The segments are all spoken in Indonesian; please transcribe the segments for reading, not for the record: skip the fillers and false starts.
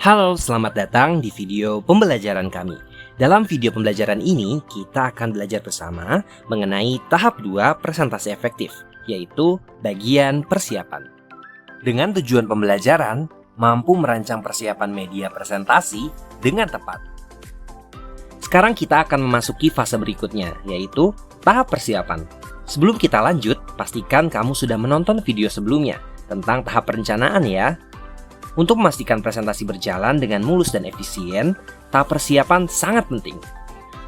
Halo, selamat datang di video pembelajaran kami. Dalam video pembelajaran ini, kita akan belajar bersama mengenai tahap 2 presentasi efektif, yaitu bagian persiapan. Dengan tujuan pembelajaran, mampu merancang persiapan media presentasi dengan tepat. Sekarang kita akan memasuki fase berikutnya, yaitu tahap persiapan. Sebelum kita lanjut, pastikan kamu sudah menonton video sebelumnya tentang tahap perencanaan ya. Untuk memastikan presentasi berjalan dengan mulus dan efisien, tahap persiapan sangat penting.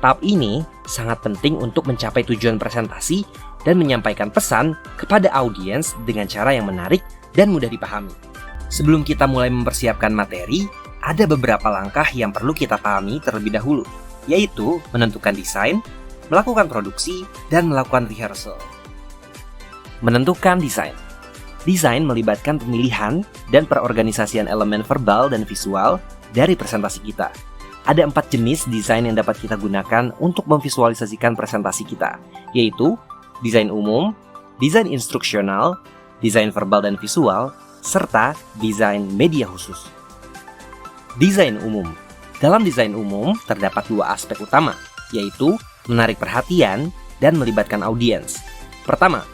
Tahap ini sangat penting untuk mencapai tujuan presentasi dan menyampaikan pesan kepada audiens dengan cara yang menarik dan mudah dipahami. Sebelum kita mulai mempersiapkan materi, ada beberapa langkah yang perlu kita pahami terlebih dahulu, yaitu menentukan desain, melakukan produksi, dan melakukan rehearsal. Menentukan desain. Desain melibatkan pemilihan dan perorganisasian elemen verbal dan visual dari presentasi kita. Ada 4 jenis desain yang dapat kita gunakan untuk memvisualisasikan presentasi kita, yaitu desain umum, desain instruksional, desain verbal dan visual, serta desain media khusus. Desain umum. Dalam desain umum terdapat 2 aspek utama, yaitu menarik perhatian dan melibatkan audiens. Pertama,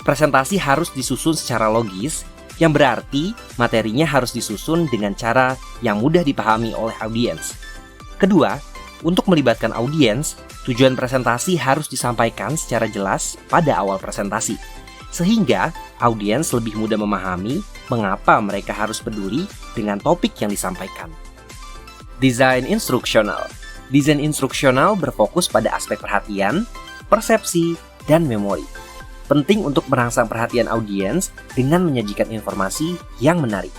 presentasi harus disusun secara logis, yang berarti materinya harus disusun dengan cara yang mudah dipahami oleh audiens. Kedua, untuk melibatkan audiens, tujuan presentasi harus disampaikan secara jelas pada awal presentasi, sehingga audiens lebih mudah memahami mengapa mereka harus peduli dengan topik yang disampaikan. Desain instruksional. Desain instruksional berfokus pada aspek perhatian, persepsi, dan memori. Penting untuk merangsang perhatian audiens dengan menyajikan informasi yang menarik.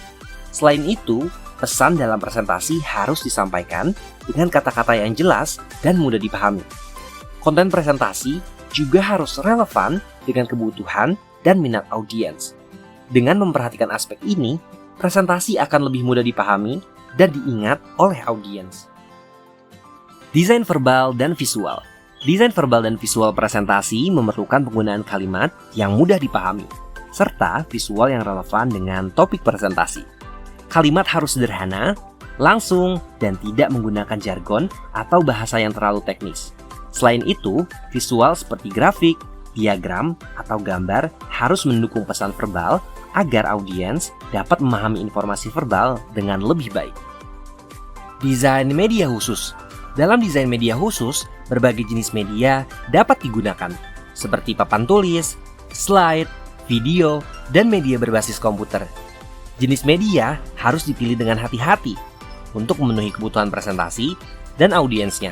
Selain itu, pesan dalam presentasi harus disampaikan dengan kata-kata yang jelas dan mudah dipahami. Konten presentasi juga harus relevan dengan kebutuhan dan minat audiens. Dengan memperhatikan aspek ini, presentasi akan lebih mudah dipahami dan diingat oleh audiens. Desain verbal dan visual. Desain verbal dan visual presentasi memerlukan penggunaan kalimat yang mudah dipahami, serta visual yang relevan dengan topik presentasi. Kalimat harus sederhana, langsung, dan tidak menggunakan jargon atau bahasa yang terlalu teknis. Selain itu, visual seperti grafik, diagram, atau gambar harus mendukung pesan verbal agar audiens dapat memahami informasi verbal dengan lebih baik. Desain media khusus. Dalam desain media khusus, berbagai jenis media dapat digunakan, seperti papan tulis, slide, video, dan media berbasis komputer. Jenis media harus dipilih dengan hati-hati untuk memenuhi kebutuhan presentasi dan audiensnya.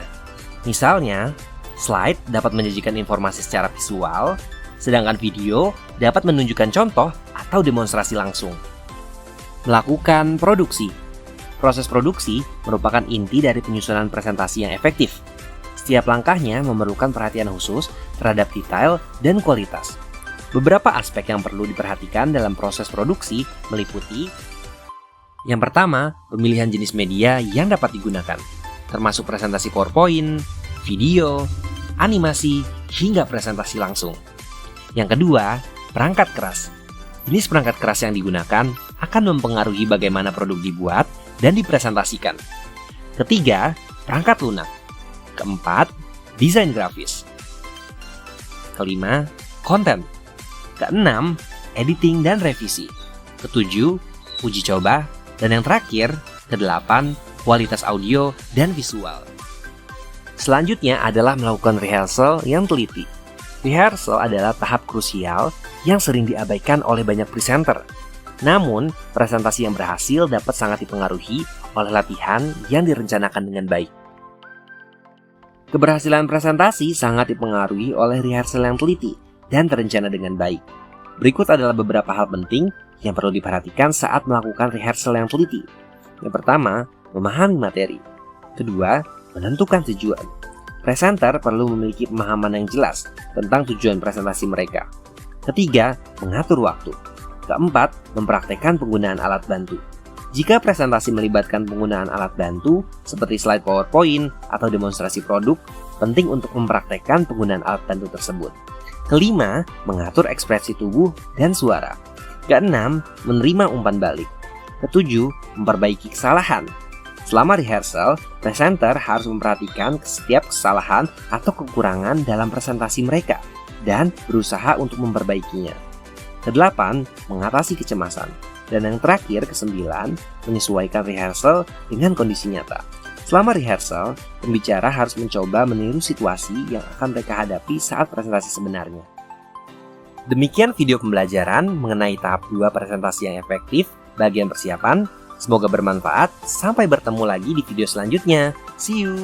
Misalnya, slide dapat menyajikan informasi secara visual, sedangkan video dapat menunjukkan contoh atau demonstrasi langsung. Melakukan produksi. Proses produksi merupakan inti dari penyusunan presentasi yang efektif. Setiap langkahnya memerlukan perhatian khusus terhadap detail dan kualitas. Beberapa aspek yang perlu diperhatikan dalam proses produksi meliputi: yang pertama, pemilihan jenis media yang dapat digunakan, termasuk presentasi PowerPoint, video, animasi, hingga presentasi langsung. Yang kedua, perangkat keras. Jenis perangkat keras yang digunakan akan mempengaruhi bagaimana produk dibuat dan dipresentasikan. Ketiga, perangkat lunak. Keempat, desain grafis. Kelima, konten. Keenam, editing dan revisi. Ketujuh, uji coba. Dan yang terakhir, kedelapan, kualitas audio dan visual. Selanjutnya adalah melakukan rehearsal yang teliti. Rehearsal adalah tahap krusial yang sering diabaikan oleh banyak presenter. Namun, presentasi yang berhasil dapat sangat dipengaruhi oleh latihan yang direncanakan dengan baik. Keberhasilan presentasi sangat dipengaruhi oleh rehearsal yang teliti dan terencana dengan baik. Berikut adalah beberapa hal penting yang perlu diperhatikan saat melakukan rehearsal yang teliti. Yang pertama, memahami materi. Kedua, menentukan tujuan. Presenter perlu memiliki pemahaman yang jelas tentang tujuan presentasi mereka. Ketiga, mengatur waktu. Keempat, mempraktekkan penggunaan alat bantu. Jika presentasi melibatkan penggunaan alat bantu seperti slide PowerPoint atau demonstrasi produk, penting untuk mempraktekkan penggunaan alat bantu tersebut. Kelima, mengatur ekspresi tubuh dan suara. Keenam, menerima umpan balik. Ketujuh, memperbaiki kesalahan. Selama rehearsal, presenter harus memperhatikan setiap kesalahan atau kekurangan dalam presentasi mereka dan berusaha untuk memperbaikinya. Kedelapan, mengatasi kecemasan. Dan yang terakhir, kesembilan, menyesuaikan rehearsal dengan kondisi nyata. Selama rehearsal, pembicara harus mencoba meniru situasi yang akan mereka hadapi saat presentasi sebenarnya. Demikian video pembelajaran mengenai tahap 2 presentasi yang efektif bagian persiapan. Semoga bermanfaat. Sampai bertemu lagi di video selanjutnya. See you!